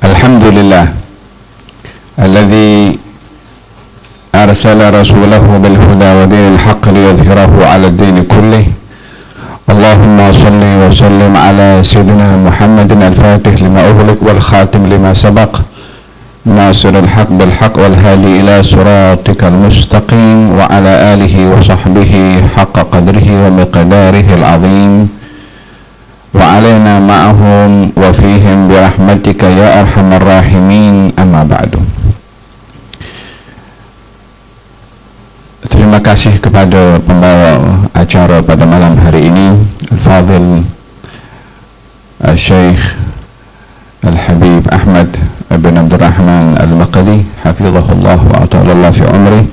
Alhamdulillah alladzi arsala rasulahu bil huda wa dinil haqq liyudhhirahu 'ala ad-din kullih. Allahumma salli wa sallim ala sayyidina Muhammadin al-fatih lima ughliq wal khatim lima sabaq nasirul haqq bil haqq wal hadi ila siratikal mustaqim wa ala alihi wa sahbihi haqqa qadrihi wa miqdarihi al-'azim wa alaina ma'ahum wa fihim birahmatika ya arhamar rahimin, amma ba'du. Terima kasih kepada pembawa acara pada malam hari ini, Al-Fadhil Al-Syeikh Al-Habib Ahmad bin Abdul Rahman Al-Maqdi, hafizahullah wa ta'ala fi umri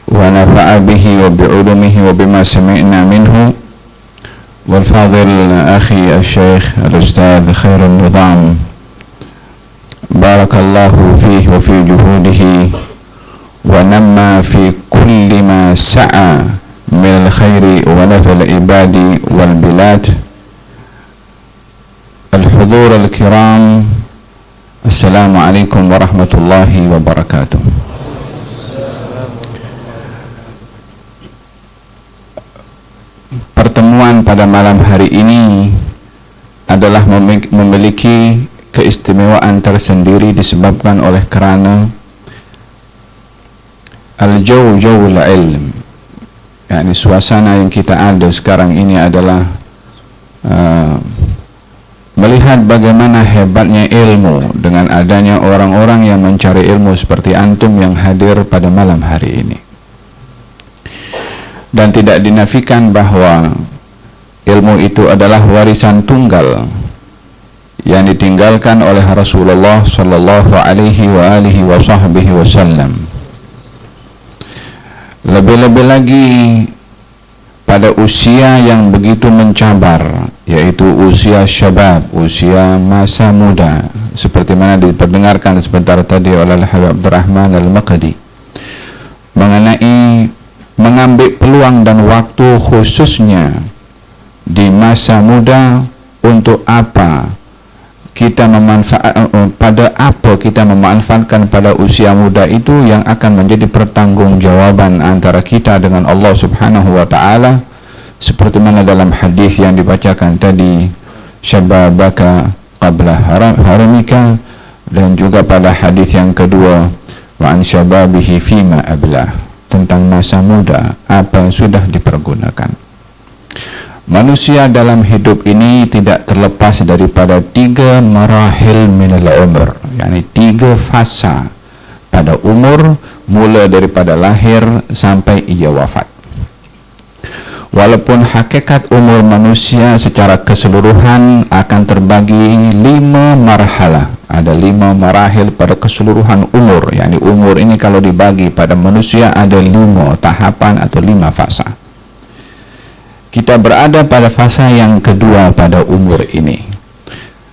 wa nafa'a bihi wa bi'ulumihi wa bima sami'na minhu. والفاضل أخي الشيخ الأستاذ خير النظام، بارك الله فيه وفي جهوده ونمى في كل ما سعى من الخير ونفع العباد والبلاد. الحضور الكرام، السلام عليكم ورحمة الله وبركاته. Pertemuan pada malam hari ini adalah memiliki keistimewaan tersendiri disebabkan oleh kerana al-jawul ilm, yakni suasana yang kita ada sekarang ini adalah melihat bagaimana hebatnya ilmu dengan adanya orang-orang yang mencari ilmu seperti antum yang hadir pada malam hari ini. Dan tidak dinafikan bahwa ilmu itu adalah warisan tunggal yang ditinggalkan oleh Rasulullah sallallahu alaihi wa alihi wa sahbihi wasallam. Lebih-lebih lagi pada usia yang begitu mencabar, yaitu usia syabab, usia masa muda, seperti mana diperdengarkan sebentar tadi oleh Habib Abdul Rahman Al-Maqdi, mengenai mengambil peluang dan waktu khususnya di masa muda untuk apa kita memanfaatkan pada usia muda itu yang akan menjadi pertanggungjawaban antara kita dengan Allah Subhanahu wa taala, seperti mana dalam hadis yang dibacakan tadi, syababaka qabla haramika, dan juga pada hadis yang kedua, wa an syababihi fima ablah, tentang masa muda apa yang sudah dipergunakan. Manusia dalam hidup ini tidak terlepas daripada 3 marahil minal umur, yakni 3 fasa pada umur, mula daripada lahir sampai ia wafat. Walaupun hakikat umur manusia secara keseluruhan akan terbagi 5 marhalah, ada 5 marahil pada keseluruhan umur, yakni umur ini kalau dibagi pada manusia ada 5 tahapan atau 5 fasa. Kita berada pada fasa yang kedua pada umur ini,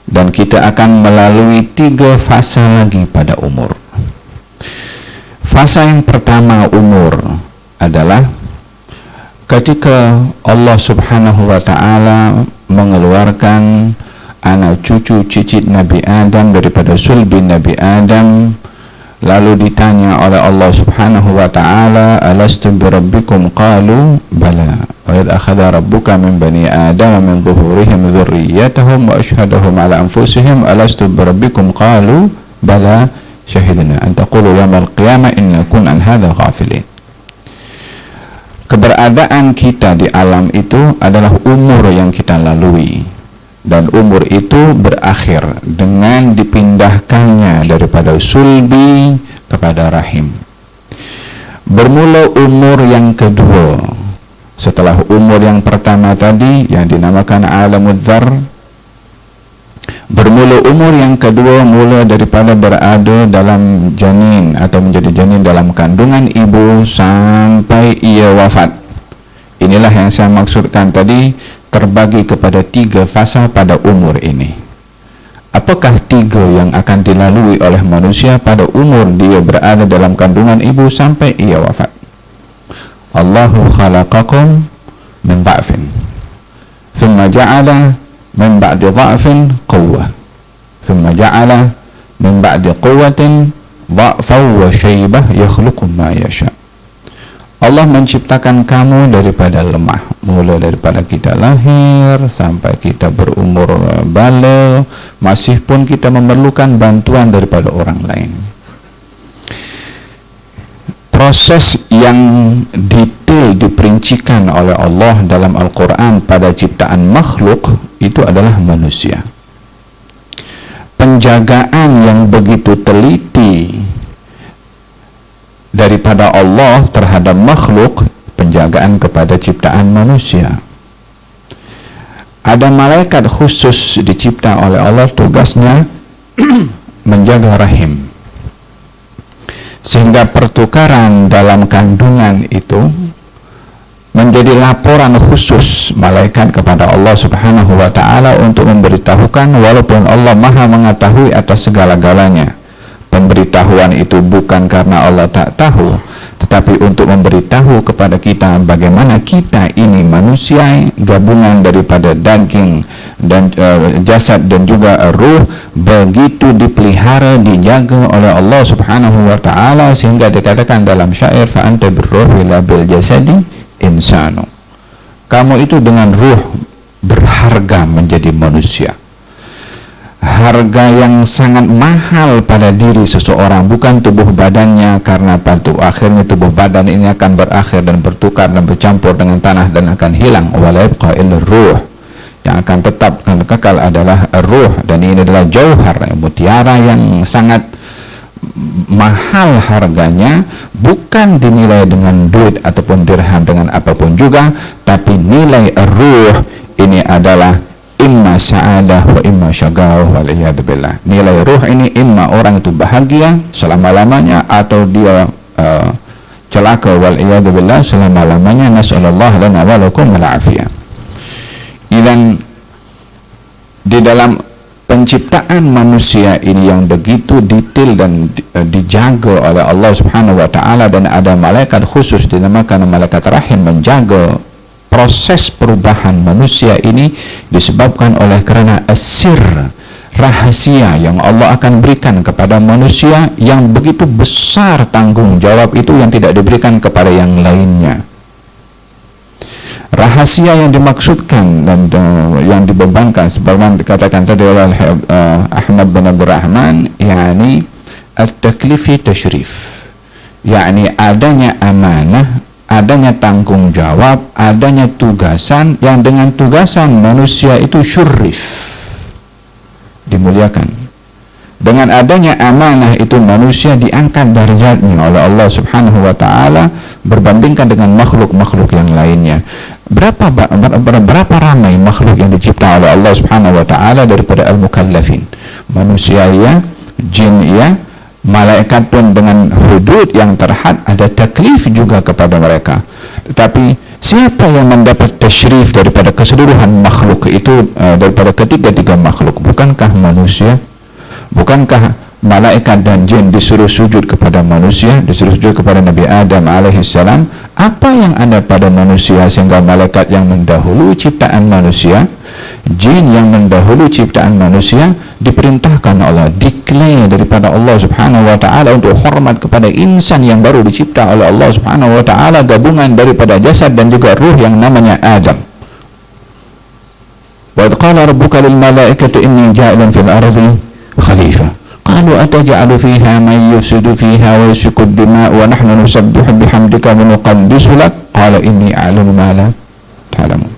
dan kita akan melalui 3 fasa lagi pada umur. Fasa yang pertama umur adalah ketika Allah Subhanahu wa ta'ala mengeluarkan anak cucu cicit Nabi Adam daripada sulbi Nabi Adam, lalu ditanya oleh Allah Subhanahu wa ta'ala, alastu birabbikum, qalu bala, wa idh akhadha rabbuka min bani Adam min zuhurihim dhurriyyatahum wa ashhadahum ala anfusihim alastu birabbikum, qalu bala syahidna an taqulu yawmal qiyamah inna kunna an hadha ghafilin. Keberadaan kita di alam itu adalah umur yang kita lalui, dan umur itu berakhir dengan dipindahkannya daripada sulbi kepada rahim. Bermula umur yang kedua setelah umur yang pertama tadi yang dinamakan alamul dzar. Bermula umur yang kedua mula daripada berada dalam janin atau menjadi janin dalam kandungan ibu sampai ia wafat. Inilah yang saya maksudkan tadi, terbagi kepada 3 fasa pada umur ini. Apakah 3 yang akan dilalui oleh manusia pada umur dia berada dalam kandungan ibu sampai ia wafat? Allahu khalaqakum min dha'fin thumma ja'ala min ba'di dha'fin quwwah thumma ja'ala min ba'di quwwatin dha'fan wa syaibah yakhluqu ma yasha. Allah menciptakan kamu daripada lemah, mulai daripada kita lahir sampai kita berumur balik, masih pun kita memerlukan bantuan daripada orang lain. Proses yang detail diperincikan oleh Allah dalam Al-Quran pada ciptaan makhluk itu adalah manusia. Penjagaan yang begitu teliti daripada Allah terhadap makhluk, penjagaan kepada ciptaan manusia. Ada malaikat khusus dicipta oleh Allah, tugasnya menjaga rahim, sehingga pertukaran dalam kandungan itu menjadi laporan khusus malaikat kepada Allah Subhanahu wa ta'ala untuk memberitahukan, walaupun Allah maha mengetahui atas segala-galanya. Pemberitahuan itu bukan karena Allah tak tahu, tetapi untuk memberitahu kepada kita bagaimana kita ini manusia, gabungan daripada daging dan jasad dan juga ruh, begitu dipelihara, dijaga oleh Allah Subhanahu wa ta'ala, sehingga dikatakan dalam syair, fa anta birruhi la bil jasadi insanu. Kamu itu dengan ruh berharga menjadi manusia. Harga yang sangat mahal pada diri seseorang, bukan tubuh badannya, karena pada akhirnya tubuh badan ini akan berakhir dan bertukar dan bercampur dengan tanah dan akan hilang. Wala yabqa illa ruh, yang akan tetap dan kekal adalah ruh, dan ini adalah jauhar, mutiara yang sangat mahal harganya, bukan dinilai dengan duit ataupun dirham dengan apapun juga, tapi nilai ruh ini adalah imma sa'adah wa imma syagawah waliyadzubillah. Nilai ruh ini imma orang itu bahagia selama-lamanya atau dia celaka waliyadzubillah selama-lamanya. Nas'alullah lana wa lakum al-afiyah. Dan di dalam penciptaan manusia ini yang begitu detail dan dijaga oleh Allah Subhanahu wa ta'ala, dan ada malaikat khusus dinamakan malaikat rahim menjaga proses perubahan manusia ini, disebabkan oleh karena asir, rahasia yang Allah akan berikan kepada manusia yang begitu besar tanggung jawab itu, yang tidak diberikan kepada yang lainnya. Rahasia yang dimaksudkan dan yang dibebankan sebagaimana dikatakan tadi oleh Ahmad bin Abdul Rahman, yakni at-taklifi tashrif, yakni adanya amanah, adanya tanggung jawab, adanya tugasan, yang dengan tugasan manusia itu syurif, dimuliakan. Dengan adanya amanah itu manusia diangkat derajatnya oleh Allah Subhanahu wa ta'ala berbandingkan dengan makhluk-makhluk yang lainnya. Berapa ramai makhluk yang dicipta oleh Allah Subhanahu wa ta'ala daripada al-mukallafin, manusia ya, jin ya, malaikat pun dengan hudud yang terhad, ada taklif juga kepada mereka. Tetapi siapa yang mendapat tasyrif daripada keseluruhan makhluk itu, daripada ketiga-tiga makhluk? Bukankah manusia? Bukankah malaikat dan jin disuruh sujud kepada manusia, disuruh sujud kepada Nabi Adam alaihissalam? Apa yang ada pada manusia sehingga malaikat yang mendahului ciptaan manusia, jin yang mendahului ciptaan manusia, diperintahkan Allah, declare daripada Allah Subhanahu wa ta'ala untuk hormat kepada insan yang baru dicipta oleh Allah Subhanahu wa ta'ala, gabungan daripada jasad dan juga ruh yang namanya Adam. Wa idh qala rabbuka lil malaikati inni ja'ilun fil ardi khalifah qalu ataj'alu fiha man yufsidu fiha wa yasfiku ad-dima' wa nahnu nusabbihu bihamdika wa nuqaddisu lak qala inni a'lamu ma la ta'lamun.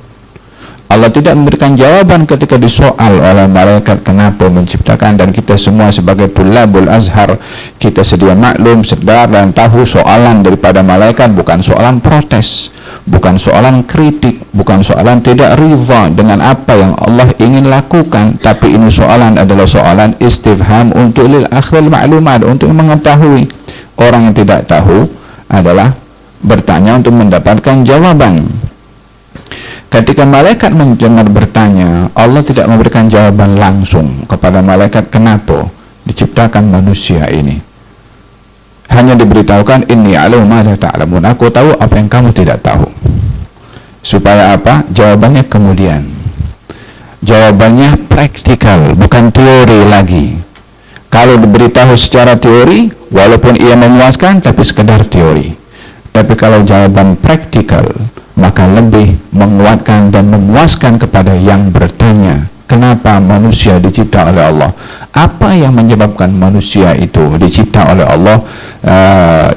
Allah tidak memberikan jawaban ketika disoal oleh malaikat kenapa menciptakan, dan kita semua sebagai tulabul azhar, kita sedia maklum, sedar dan tahu soalan daripada malaikat bukan soalan protes, bukan soalan kritik, bukan soalan tidak ridha dengan apa yang Allah ingin lakukan, tapi ini soalan adalah soalan istifham untuk lil akhril ma'lumat, untuk mengetahui. Orang yang tidak tahu adalah bertanya untuk mendapatkan jawaban. Ketika malaikat bertanya, Allah tidak memberikan jawaban langsung kepada malaikat kenapa diciptakan manusia ini. Hanya diberitahukan, inni a'lamu ma la ta'lamun, aku tahu apa yang kamu tidak tahu. Supaya apa? Jawabannya kemudian. Jawabannya praktikal, bukan teori lagi. Kalau diberitahu secara teori, walaupun ia memuaskan, tapi sekedar teori. Tapi kalau jawaban praktikal, maka lebih menguatkan dan memuaskan kepada yang bertanya, kenapa manusia dicipta oleh Allah? Apa yang menyebabkan manusia itu dicipta oleh Allah?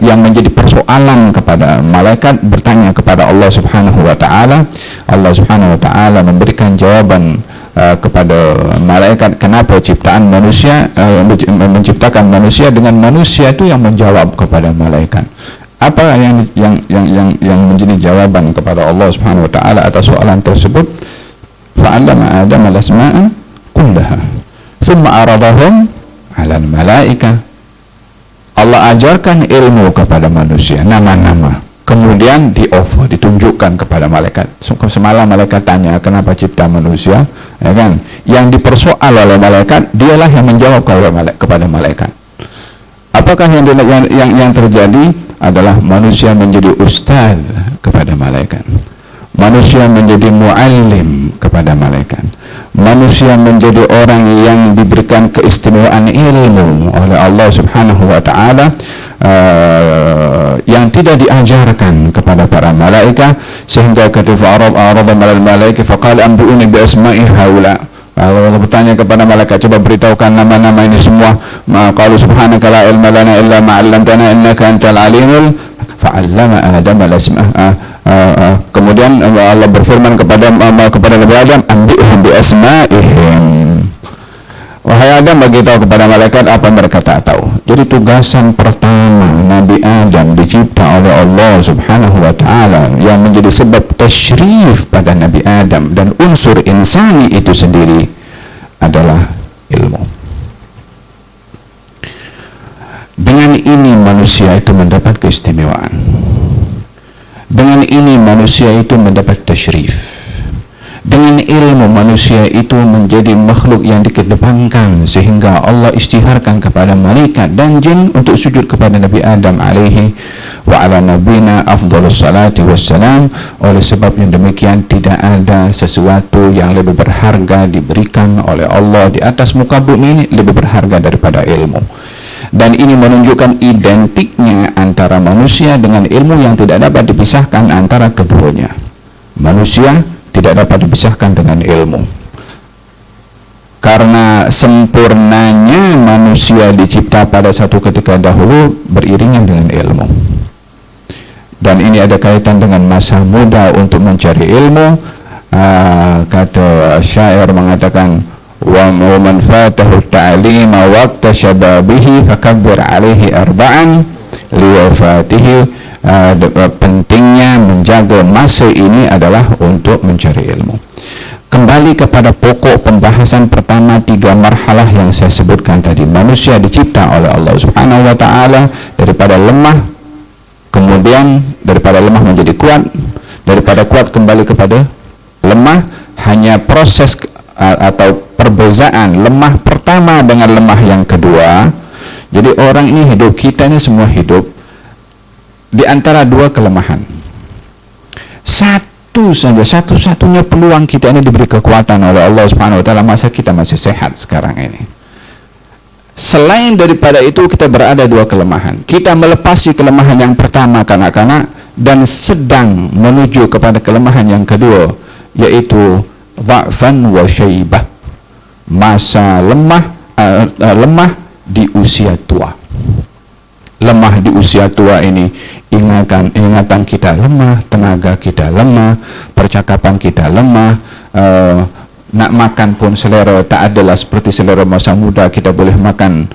Yang menjadi persoalan kepada malaikat bertanya kepada Allah Subhanahu wa taala. Allah Subhanahu wa taala memberikan jawaban kepada malaikat kenapa ciptaan manusia, menciptakan manusia, dengan manusia itu yang menjawab kepada malaikat. Apa yang menjadi jawaban kepada Allah Subhanahu wa taala atas soalan tersebut? Fa'allama Adam al-asma'a kullaha thumma aradahum 'ala al-malaika. Allah ajarkan ilmu kepada manusia, nama-nama, kemudian di-offer, ditunjukkan kepada malaikat. Semalam malaikat tanya kenapa cipta manusia, ya kan? Yang dipersoal oleh malaikat, dialah yang menjawab kepada malaikat. Apakah yang terjadi adalah manusia menjadi ustaz kepada malaikat, manusia menjadi muallim kepada malaikat, manusia menjadi orang yang diberikan keistimewaan ilmu oleh Allah Subhanahu wa taala yang tidak diajarkan kepada para malaikat, sehingga ketika arada malal malaika faqala anbi'uni bi asma'i haula. Allah bertanya kepada malaikat, coba beritahukan nama-nama ini semua. Qalu subhanaka la ilma lana illa ma 'allamtana innaka antal alimul. Fa'allama Adam al-asma'. Kemudian Allah berfirman kepada Nabi Adam, ambi'hum bi asma'ihim. Wahai Adam, beritahu kepada malaikat apa mereka tak tahu. Jadi tugasan pertama Nabi Adam dicipta oleh Allah Subhanahu wa taala, yang menjadi sebab tasyrif pada Nabi Adam dan unsur insani itu sendiri adalah ilmu. Dengan ini manusia itu mendapat keistimewaan. Dengan ini manusia itu mendapat tasyrif. Dengan ilmu manusia itu menjadi makhluk yang dikedepankan, sehingga Allah isytiharkan kepada malaikat dan jin untuk sujud kepada Nabi Adam alaihi wa ala nabina afdhalus salati wassalam. Oleh sebab yang demikian, tidak ada sesuatu yang lebih berharga diberikan oleh Allah di atas muka bumi ini lebih berharga daripada ilmu. Dan ini menunjukkan identiknya antara manusia dengan ilmu yang tidak dapat dipisahkan antara keduanya. Manusia tidak dapat dipisahkan dengan ilmu, karena sempurnanya manusia dicipta pada satu ketika dahulu beriringan dengan ilmu. Dan ini ada kaitan dengan masa muda untuk mencari ilmu. Kata syair mengatakan, wa man fatahu ta'lima waqta syababihi fakabbir alaihi arba'an liwafatihi. Pentingnya menjaga masa ini adalah untuk mencari ilmu. Kembali kepada pokok pembahasan pertama, 3 marhalah yang saya sebutkan tadi. Manusia dicipta oleh Allah Subhanahu wa taala daripada lemah, kemudian daripada lemah menjadi kuat, daripada kuat kembali kepada lemah. Hanya proses atau perbezaan lemah pertama dengan lemah yang kedua. Jadi orang ini hidup, kita ini semua hidup di antara 2 kelemahan. Satu saja, satu-satunya peluang kita ini diberi kekuatan oleh Allah Subhanahu wa taala, masa kita masih sehat sekarang ini. Selain daripada itu, kita berada 2 kelemahan. Kita melepasi kelemahan yang pertama kanak-kanak dan sedang menuju kepada kelemahan yang kedua, yaitu dha'fan wa syaibah. Masa lemah di usia tua. Lemah di usia tua ini, ingatan kita lemah, tenaga kita lemah, percakapan kita lemah, nak makan pun selera tak adalah seperti selera masa muda. Kita boleh makan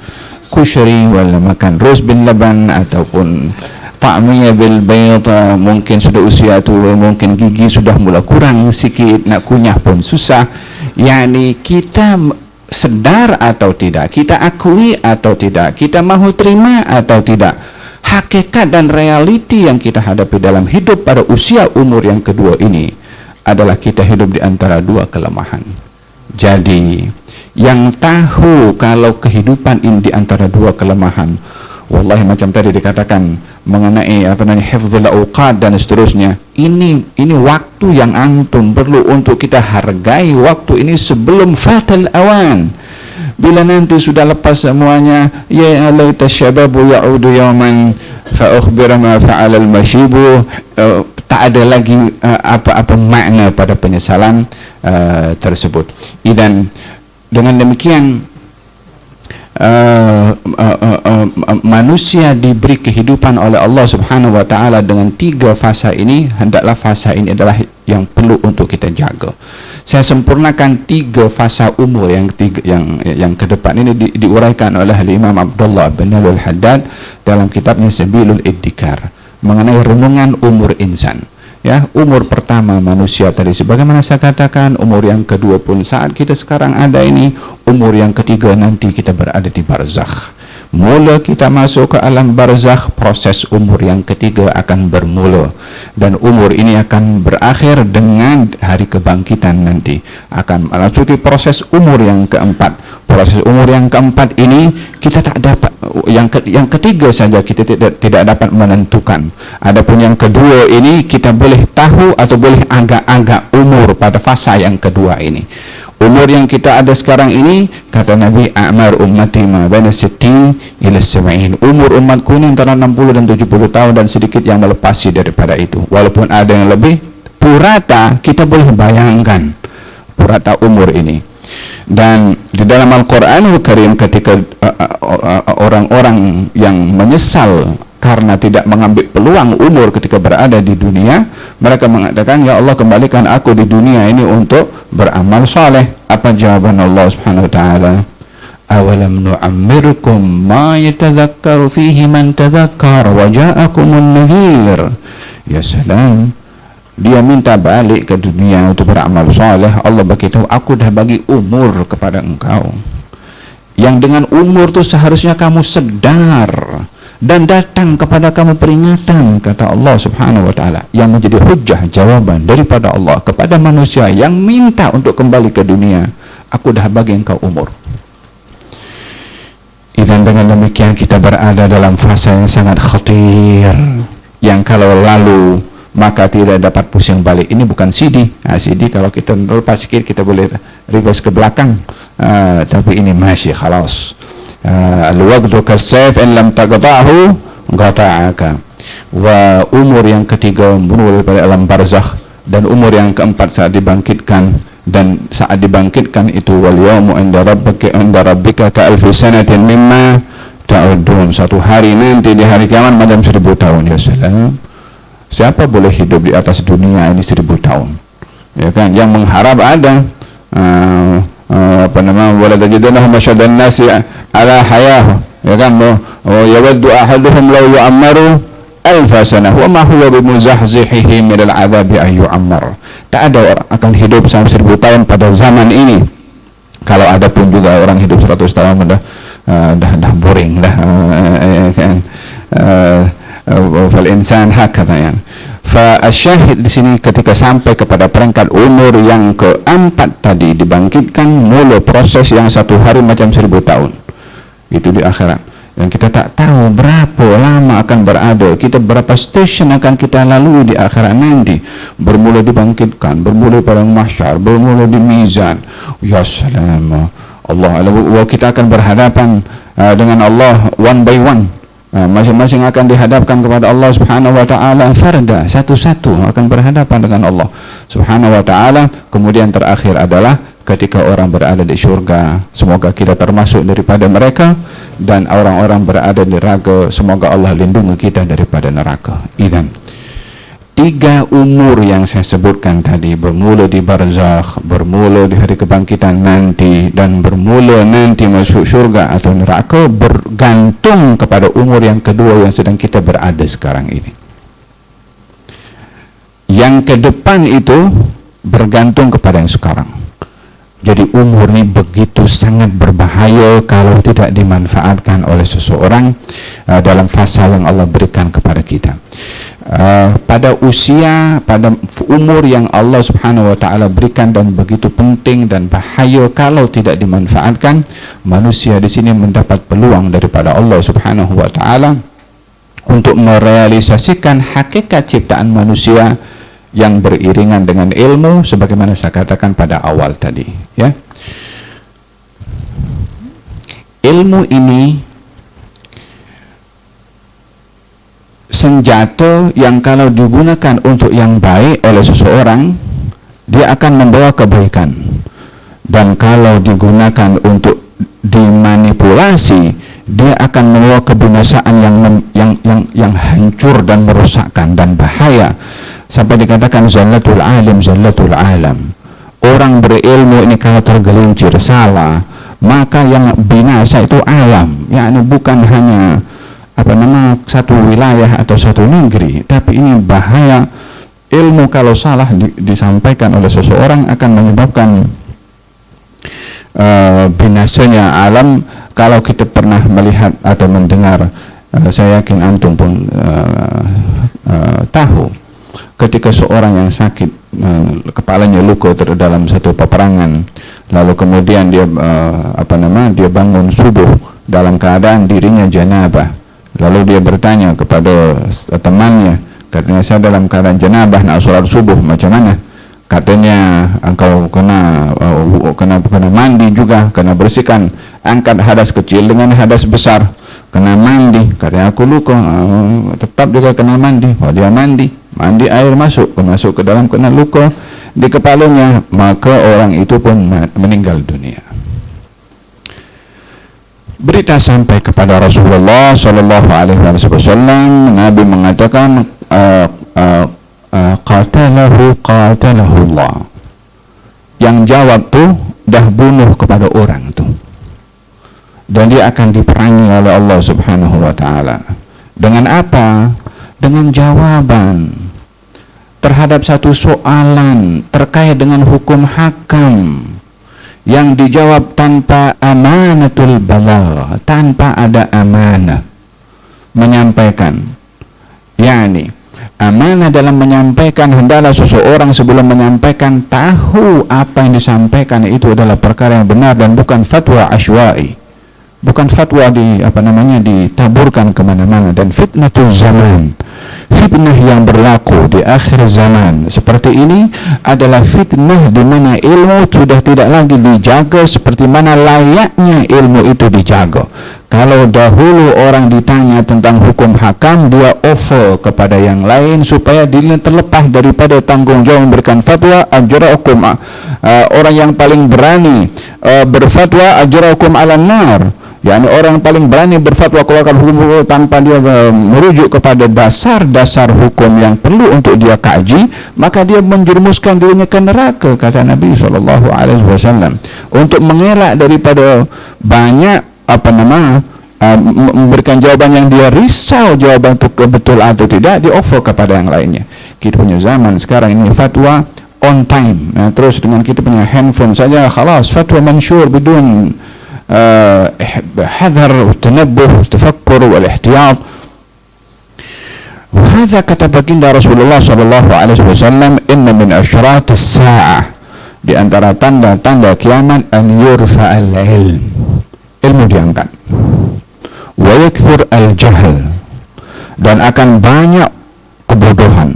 kusyri, wala makan rose bin laban, ataupun ta'miyah bil bayt. Mungkin sudah usia tua, mungkin gigi sudah mula kurang sikit, nak kunyah pun susah. Yani kita sedar atau tidak, kita akui atau tidak, kita mahu terima atau tidak, hakikat dan realiti yang kita hadapi dalam hidup pada usia umur yang kedua ini adalah kita hidup di antara 2 kelemahan. Jadi yang tahu kalau kehidupan ini di antara 2 kelemahan, wallahi macam tadi dikatakan, mengenai hifdzul auqat dan seterusnya. Ini waktu yang antum perlu untuk kita hargai waktu ini sebelum fatal awan. Bila nanti sudah lepas semuanya, ya laita syababu ya'udu yawman fa ukhbira ma fa'ala al-mashibu, tak ada lagi apa-apa makna pada penyesalan tersebut. Dan dengan demikian manusia diberi kehidupan oleh Allah Subhanahu wa taala dengan 3 fasa ini. Hendaklah fasa ini adalah yang perlu untuk kita jaga. Saya sempurnakan 3 fasa umur yang ke depan ini diuraikan oleh Imam Abdullah bin Al-Haddad dalam kitabnya Sabilul Iddikar mengenai renungan umur insan. Ya, umur pertama manusia tadi sebagaimana saya katakan, umur yang kedua pun saat kita sekarang ada ini, umur yang ketiga nanti kita berada di barzakh. Mula kita masuk ke alam barzakh, proses umur yang ketiga akan bermula, dan umur ini akan berakhir dengan hari kebangkitan nanti. Akan memasuki proses umur yang keempat. Proses umur yang keempat ini kita tak dapat, yang ketiga saja kita tidak dapat menentukan. Adapun yang kedua ini kita boleh tahu atau boleh agak-agak umur pada fasa yang kedua ini. Umur yang kita ada sekarang ini, kata Nabi, a'mar ummati ma baina 60 ila 70. Umur umatku ini antara 60 dan 70 tahun dan sedikit yang melepasi daripada itu. Walaupun ada yang lebih, purata kita boleh bayangkan purata umur ini. Dan di dalam Al-Quranul Karim ketika orang-orang yang menyesal karena tidak mengambil peluang umur ketika berada di dunia, mereka mengatakan, ya Allah, kembalikan aku di dunia ini untuk beramal saleh. Apa jawaban Allah Subhanahu wa taala? Awalam nu'ammirkum ma yatadhakkaru fihi man tadhakkar wa ja'akumun nadhir. Ya salam, dia minta balik ke dunia untuk beramal saleh. Allah beritahu, aku dah bagi umur kepada engkau, yang dengan umur tu seharusnya kamu sedar dan datang kepada kamu peringatan, kata Allah Subhanahu wa taala, yang menjadi hujjah jawaban daripada Allah kepada manusia yang minta untuk kembali ke dunia. Aku dah bagi engkau umur. Dan dengan demikian kita berada dalam fase yang sangat khatir, yang kalau lalu maka tidak dapat pusing balik. Ini bukan CD. CD kalau kita lepas sikit kita boleh reverse ke belakang, tapi ini masih khalas. Al-waqtu kas-sayf in lam taqta'hu qata'aka. Wa umur yang ketiga bunuh daripada alam barzakh, dan umur yang keempat saat dibangkitkan, dan saat dibangkitkan itu wal yawmu inda rabbika ka alfi sanatin mimma ta'udun. Satu hari nanti di hari kiamat macam 1000 tahun. Ya salam, siapa boleh hidup di atas dunia ini 1000 tahun? Ya kan, yang mengharap ada wala tajidunahum asyaddan nasi ala hayah, ya kan, yawaddu ahaduhum law yu'ammaru alfa sanah wa ma huwa bimuzahzihihi minal adzabi ay yu'ammar. Tak ada orang akan hidup sampai 1000 tahun pada zaman ini. Kalau ada pun juga orang hidup 100 tahun dah boring dah, kan. Fal insan hakadha, ya. Fa asyahid di sini ketika sampai kepada peringkat umur yang keempat tadi dibangkitkan, mula proses yang satu hari macam 1000 tahun. Itu di akhirat. Dan kita tak tahu berapa lama akan berada, kita berapa stesen akan kita lalui di akhirat nanti. Bermula dibangkitkan, bermula pada mahsyar, bermula di mizan. Ya salam, Allah, kita akan berhadapan dengan Allah one by one. Masing-masing akan dihadapkan kepada Allah Subhanahu wa taala farda, satu-satu akan berhadapan dengan Allah Subhanahu wa taala. Kemudian terakhir adalah ketika orang berada di syurga, semoga kita termasuk daripada mereka, dan orang-orang berada di neraka, semoga Allah lindungi kita daripada neraka. Idzan 3 umur yang saya sebutkan tadi, bermula di barzakh, bermula di hari kebangkitan nanti, dan bermula nanti masuk syurga atau neraka, bergantung kepada umur yang kedua yang sedang kita berada sekarang ini. Yang ke depan itu bergantung kepada yang sekarang. Jadi umur ini begitu sangat berbahaya kalau tidak dimanfaatkan oleh seseorang dalam fasa yang Allah berikan kepada kita. Pada usia, pada umur yang Allah Subhanahu wa taala berikan dan begitu penting dan bahaya kalau tidak dimanfaatkan, manusia di sini mendapat peluang daripada Allah Subhanahu wa taala untuk merealisasikan hakikat ciptaan manusia yang beriringan dengan ilmu, sebagaimana saya katakan pada awal tadi, ya. Ilmu ini senjata yang kalau digunakan untuk yang baik oleh seseorang, dia akan membawa kebaikan, dan kalau digunakan untuk dimanipulasi, dia akan membawa kebinasaan yang hancur dan merosakkan dan bahaya, sampai dikatakan zallatul alim, zallatul alam. Orang berilmu ini kalau tergelincir salah, maka yang binasa itu alam, yakni bukan hanya satu wilayah atau satu negeri, tapi ini bahaya. Ilmu kalau salah disampaikan oleh seseorang akan menyebabkan binasanya alam. Kalau kita pernah melihat atau mendengar, saya yakin antum pun tahu, ketika seorang yang sakit, kepalanya luka dalam satu peperangan, lalu kemudian dia dia bangun subuh dalam keadaan dirinya janabah, lalu dia bertanya kepada temannya, katanya, saya dalam keadaan janabah nak sholat subuh, macam mana? Katanya, engkau kena mandi juga, kena bersihkan, angkat hadas kecil dengan hadas besar, kena mandi. Katanya, aku luka, tetap juga kena mandi. Oh, dia mandi air masuk ke dalam, kena luka di kepalanya, maka orang itu pun meninggal dunia. Berita sampai kepada Rasulullah Shallallahu Alaihi Wasallam, Nabi mengatakan, qatalahullah. Yang jawab tuh dah bunuh kepada orang tuh, dan dia akan diperangi oleh Allah Subhanahu wa taala. Dengan apa? Dengan jawaban terhadap satu soalan terkait dengan hukum hakam yang dijawab tanpa amanatul balagh, tanpa ada amanah menyampaikan. Yani amanah dalam menyampaikan, hendaklah seseorang sebelum menyampaikan tahu apa yang disampaikan itu adalah perkara yang benar dan bukan fatwa asywa'i, bukan fatwa ditaburkan kemana-mana. Dan fitnatul zaman, fitnah yang berlaku di akhir zaman seperti ini adalah fitnah di mana ilmu sudah tidak lagi dijaga seperti mana layaknya ilmu itu dijaga. Kalau dahulu orang ditanya tentang hukum hakam, dia offer kepada yang lain supaya dirinya terlepas daripada tanggung jawab memberikan fatwa. Ajra'ukum, orang yang paling berani berfatwa, ajra'ukum ala nar, yakni orang paling berani berfatwa keluarkan hukum tanpa dia merujuk kepada dasar-dasar hukum yang perlu untuk dia kaji, maka dia menjerumuskan dirinya ke neraka, kata Nabi SAW. Untuk mengelak daripada banyak memberikan jawaban yang dia risau jawaban itu betul atau tidak, di offer kepada yang lainnya. Kita punya zaman sekarang ini fatwa on time, terus dengan kita punya handphone saja khalas fatwa mansyur bidun hadar tanabbuh tafakkur wal ihtiyat. Hadza kata baginda Rasulullah sallallahu alaihi wasallam, inna min asyratis saa'ah, di antara tanda-tanda kiamat, an yurfa'al ilm, ilmu diangkat, wa yakthur al-jahl, dan akan banyak kebodohan.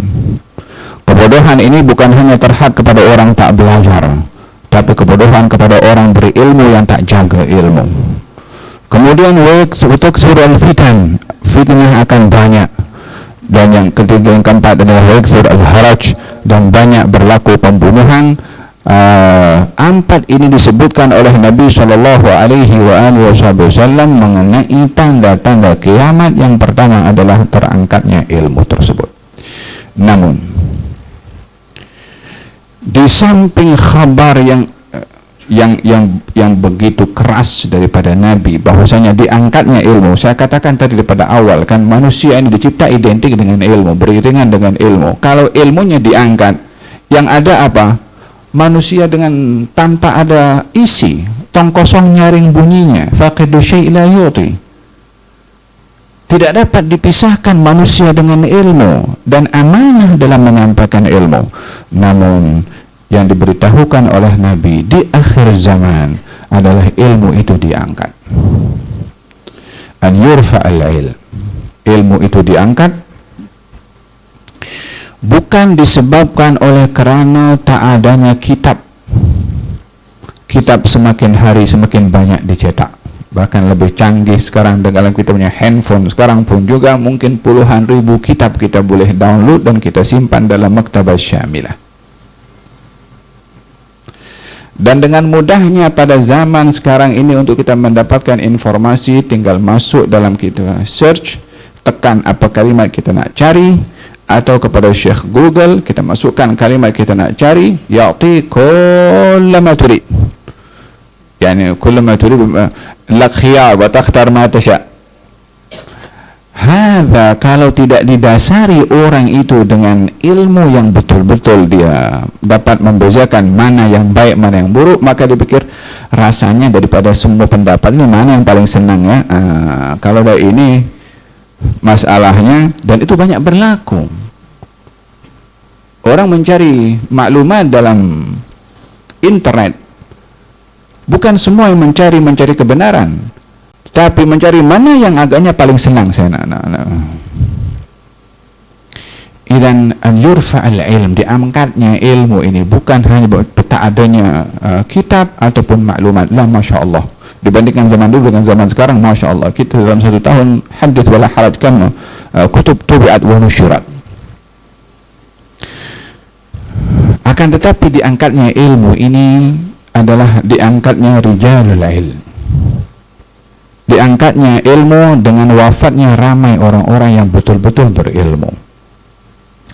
Kebodohan ini bukan hanya terhad kepada orang tak belajar, tapi kebodohan kepada orang berilmu yang tak jaga ilmu. Kemudian wa yakthur al-fitan, fitnah akan banyak. Dan yang ketiga, yang keempat adalah wa yakthur al-haraj, dan banyak berlaku pembunuhan. Empat ini disebutkan oleh Nabi Shallallahu Alaihi Wasallam mengenai tanda-tanda kiamat. Yang pertama adalah terangkatnya ilmu tersebut. Namun di samping khabar yang begitu keras daripada Nabi bahwasanya diangkatnya ilmu, saya katakan tadi daripada awal kan, manusia ini dicipta identik dengan ilmu, beriringan dengan ilmu. Kalau ilmunya diangkat, yang ada apa? Manusia dengan tanpa ada isi, tong kosong nyaring bunyinya, faqidu syai' la yuti. Tidak dapat dipisahkan manusia dengan ilmu dan amanah dalam menyampaikan ilmu. Namun yang diberitahukan oleh Nabi di akhir zaman adalah ilmu itu diangkat. An yurfa'al ilm. ilmu itu diangkat bukan disebabkan oleh karena tak adanya kitab. Kitab semakin hari semakin banyak dicetak, bahkan lebih canggih sekarang dengan kita punya handphone. Sekarang pun juga mungkin puluhan ribu kitab kita boleh download dan kita simpan dalam maktabah syamilah. Dan dengan mudahnya pada zaman sekarang ini untuk kita mendapatkan informasi, tinggal masuk dalam kita search, tekan apa kalimat kita nak cari, atau kepada Syekh Google kita masukkan kalimat kita nak cari, ya'ti kullama turid, yani kullama turid lak khiyar wa takhtar ma tasha. Hadza kalau tidak didasari orang itu dengan ilmu yang betul-betul dia dapat membezakan mana yang baik mana yang buruk, maka dipikir rasanya daripada semua pendapat ini mana yang paling senang ya. Kalau dah ini masalahnya, dan itu banyak berlaku. Orang mencari maklumat dalam internet, bukan semua yang mencari kebenaran, tapi mencari mana yang agaknya paling senang saya nak. Idan an yurfa al-ilm, diangkatnya ilmu ini bukan hanya tak adanya kitab ataupun maklumat. La, Masya Allah, dibandingkan zaman dulu dengan zaman sekarang, Masya Allah, kita dalam 1 tahun hadits wala haraj kan kutub tubi'at wa nusyirat. Akan tetapi diangkatnya ilmu ini adalah diangkatnya rijalul ilm, diangkatnya ilmu dengan wafatnya ramai orang-orang yang betul-betul berilmu.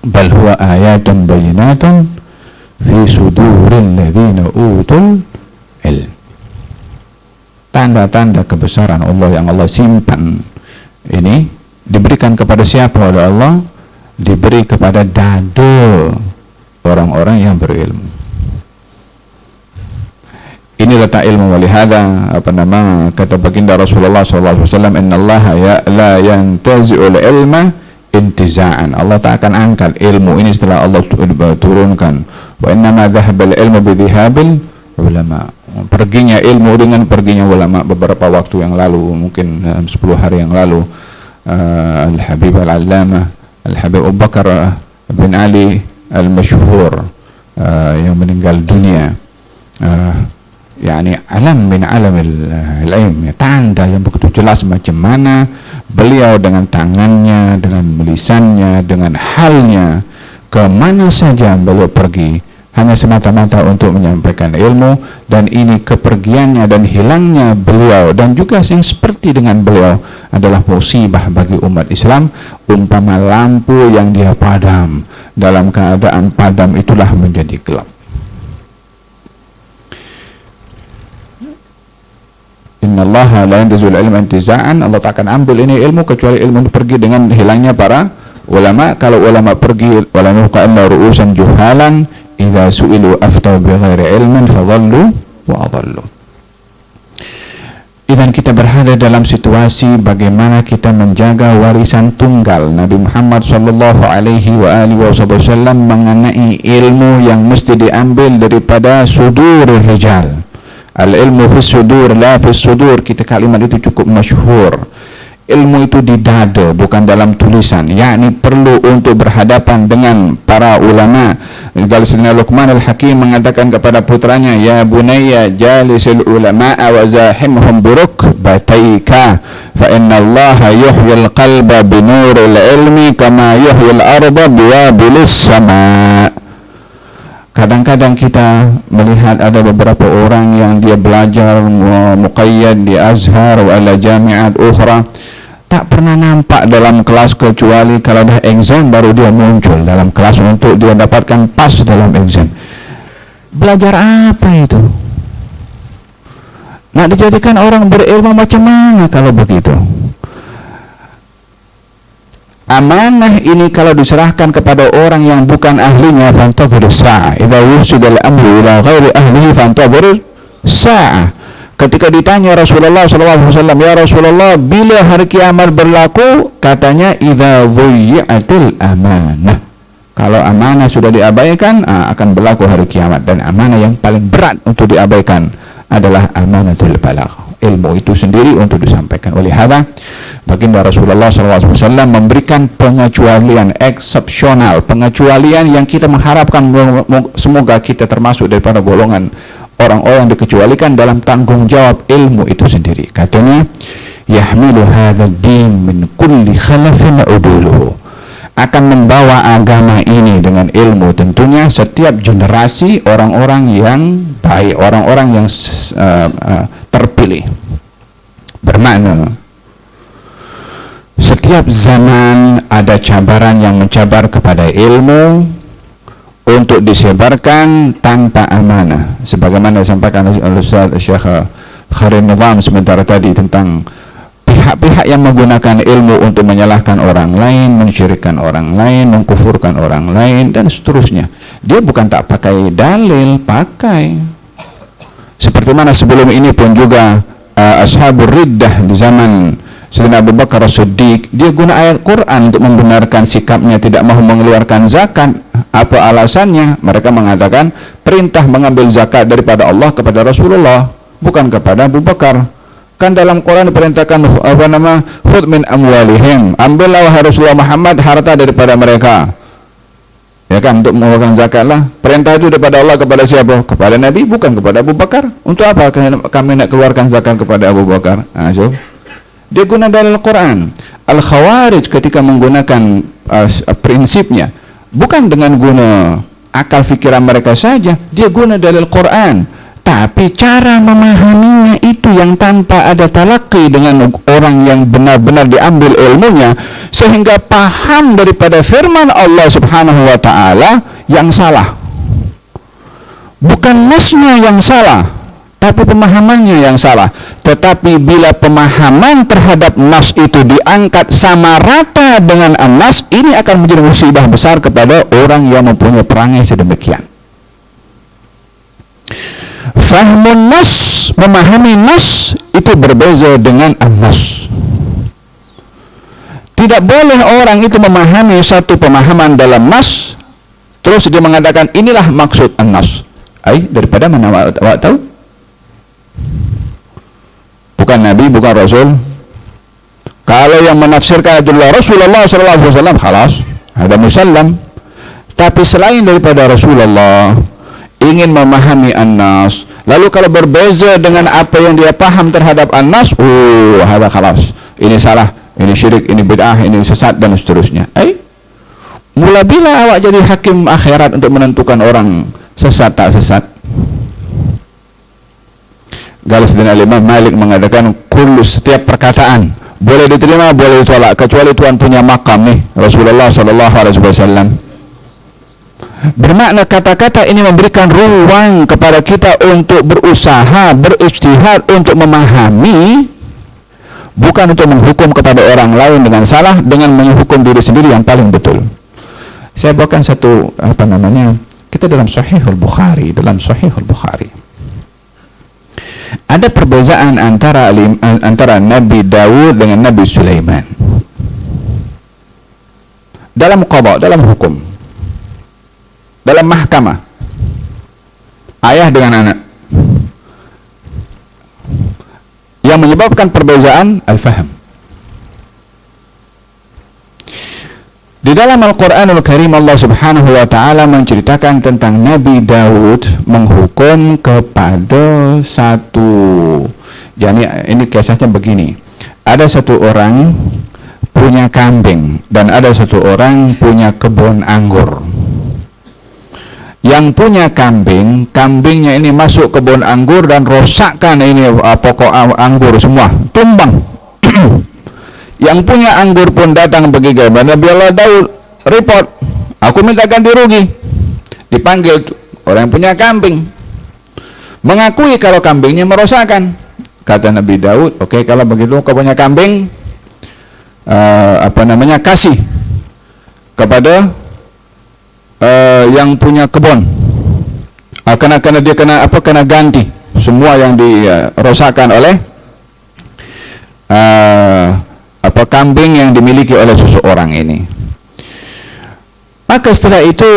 Bal huwa ayatun bayinatun fi suduril ladzina utul ilm. Tanda-tanda kebesaran Allah yang Allah simpan ini diberikan kepada siapa oleh Allah? Diberi kepada dada orang-orang yang berilmu. Ini letak ilmu. Walihada kata baginda Rasulullah SAW, innallaha la yantazi'ul ilma intiza'an. Allah tak akan angkat ilmu ini setelah Allah turunkan. Wa innama dhahabal ilmu bidhihabil ulama. Perginya ilmu dengan perginya ulama. Beberapa waktu yang lalu, mungkin 10 hari yang lalu, Al-Habib Al-Allamah Al-Habib Abu Bakar bin Ali Al-Masyhur yang meninggal dunia, yakni alam min alamil ilm, tanda yang begitu jelas macam mana beliau dengan tangannya, dengan lisannya, dengan halnya, ke mana saja beliau pergi hanya semata-mata untuk menyampaikan ilmu. Dan ini kepergiannya dan hilangnya beliau dan juga yang seperti dengan beliau adalah musibah bagi umat Islam. Umpama lampu yang dia padam, dalam keadaan padam itulah menjadi gelap. Innallaha la yantazul ilma intiza'an. Allah tak akan ambil ini ilmu kecuali ilmu itu pergi dengan hilangnya para ulama. Kalau ulama pergi, ulama ka'anna ru'usan juhalan idza su'ilu aftau bighairi ilmin fadhallu wa adallu. Idan kita berada dalam situasi bagaimana kita menjaga warisan tunggal Nabi Muhammad sallallahu alaihi wa alihi wasallam mengenai ilmu yang mesti diambil daripada sudur rijal. Al-ilmu fi sudur la fi sudur. Kita kalimat itu cukup masyhur. Ilmu itu di dada, bukan dalam tulisan. Yakni perlu untuk berhadapan dengan para ulama. Kalau Sayyidina Luqman Al-Hakim mengatakan kepada putranya, ya bunayya jalisil ulama'a wa zahimhum birukbataika fa inna allaha yuhyil qalba binuril ilmi kama yuhyil arda biwabilis sama'. Kadang-kadang kita melihat ada beberapa orang yang dia belajar muqayyad di Azhar wa ala jami'at ukhra, tak pernah nampak dalam kelas kecuali kalau dah exam baru dia muncul dalam kelas untuk dia dapatkan pas dalam exam. Belajar apa itu? Nak dijadikan orang berilmu macam mana kalau begitu? Amanah ini kalau diserahkan kepada orang yang bukan ahlinya, fantazir sa'ah. Idza wusida al-amru ila ghairi ahlihi fantazir sa'ah. Ketika ditanya Rasulullah SAW, ya Rasulullah, bila hari kiamat berlaku? Katanya, idza dhuyyi'atil amanah. Kalau amanah sudah diabaikan, akan berlaku hari kiamat. Dan amanah yang paling berat untuk diabaikan adalah amanatul balagh, ilmu itu sendiri untuk disampaikan. Oleh hada, baginda Rasulullah SAW memberikan pengecualian eksepsional, pengecualian yang kita mengharapkan semoga kita termasuk daripada golongan orang-orang yang dikecualikan dalam tanggung jawab ilmu itu sendiri. Katanya, yahmilu hadzal din min kulli khalafin uduluhu, akan membawa agama ini dengan ilmu tentunya setiap generasi orang-orang yang baik, orang-orang yang terpilih. Bermakna setiap zaman ada cabaran yang mencabar kepada ilmu untuk disebarkan tanpa amanah, sebagaimana disampaikan oleh Ustaz Syekh Khairul Nizam sebentar tadi tentang pihak-pihak yang menggunakan ilmu untuk menyalahkan orang lain, mensyirikkan orang lain, mengkufurkan orang lain, dan seterusnya. Dia bukan tak pakai dalil, pakai. Seperti mana sebelum ini pun juga Ashabur Riddah di zaman Sayyidina Abu Bakar As-Siddiq, dia guna ayat Quran untuk membenarkan sikapnya tidak mau mengeluarkan zakat. Apa alasannya? Mereka mengatakan perintah mengambil zakat daripada Allah kepada Rasulullah, bukan kepada Abu Bakar. Kan dalam Quran diperintahkan khudh min amwalihim, ambillah wahai Rasulullah Muhammad harta daripada mereka, ya kan, untuk mengeluarkan zakat lah. Perintah itu daripada Allah kepada siapa? Kepada Nabi, bukan kepada Abu Bakar. Untuk apa kami nak keluarkan zakat kepada Abu Bakar? So dia guna dalil Quran. Al-Khawarij ketika menggunakan prinsipnya bukan dengan guna akal fikiran mereka saja, dia guna dalil Quran, tapi cara memahaminya itu yang tanpa ada talaqi dengan orang yang benar-benar diambil ilmunya, sehingga paham daripada firman Allah Subhanahu wa ta'ala yang salah. Bukan nasnya yang salah, tapi pemahamannya yang salah. Tetapi bila pemahaman terhadap nas itu diangkat sama rata dengan an-nas, ini akan menjadi musibah besar kepada orang yang mempunyai perangai sedemikian. Fahmun nas, memahami nas itu berbeza dengan an-nas. Tidak boleh orang itu memahami satu pemahaman dalam nas terus dia mengatakan inilah maksud an-nas. Daripada mana awak tahu? Bukan Nabi, bukan Rasul. Kalau yang menafsirkan adalah Rasulullah SAW, khalas, ada musallam. Tapi selain daripada Rasulullah ingin memahami an-nas, lalu kalau berbeza dengan apa yang dia paham terhadap an-nas, ada khalas, ini salah, ini syirik, ini bid'ah, ini sesat, dan seterusnya. Mula bila awak jadi hakim akhirat untuk menentukan orang sesat tak sesat? Galis dan Imam Malik mengatakan setiap perkataan boleh diterima, boleh ditolak, kecuali Tuhan punya makam nih, Rasulullah SAW. Bermakna kata-kata ini memberikan ruang kepada kita untuk berusaha, berijtihad untuk memahami, bukan untuk menghukum kepada orang lain dengan salah, dengan menghukum diri sendiri yang paling betul. Saya bawakan satu kita dalam Sahihul Bukhari, ada perbezaan antara Nabi Daud dengan Nabi Sulaiman dalam qada, dalam hukum, dalam mahkamah, ayah dengan anak. Yang menyebabkan perbezaan al-faham. Di dalam Al-Quranul Karim Allah Subhanahu wa ta'ala menceritakan tentang Nabi Daud menghukum kepada ini kisahnya begini. Ada satu orang punya kambing dan ada satu orang punya kebun anggur. Yang punya kambing, kambingnya ini masuk kebun anggur dan rosakkan ini pokok anggur semua, tumbang. Yang punya anggur pun datang pergi ke Nabi Allah Daud, report, aku minta ganti rugi. Dipanggil orang yang punya kambing, mengakui kalau kambingnya merosakkan. Kata Nabi Daud, oke, kalau begitu kau punya kambing, kasih kepada yang punya kebun. Karena dia kena ganti semua yang dirosakkan oleh kambing yang dimiliki oleh seseorang ini. Maka setelah itu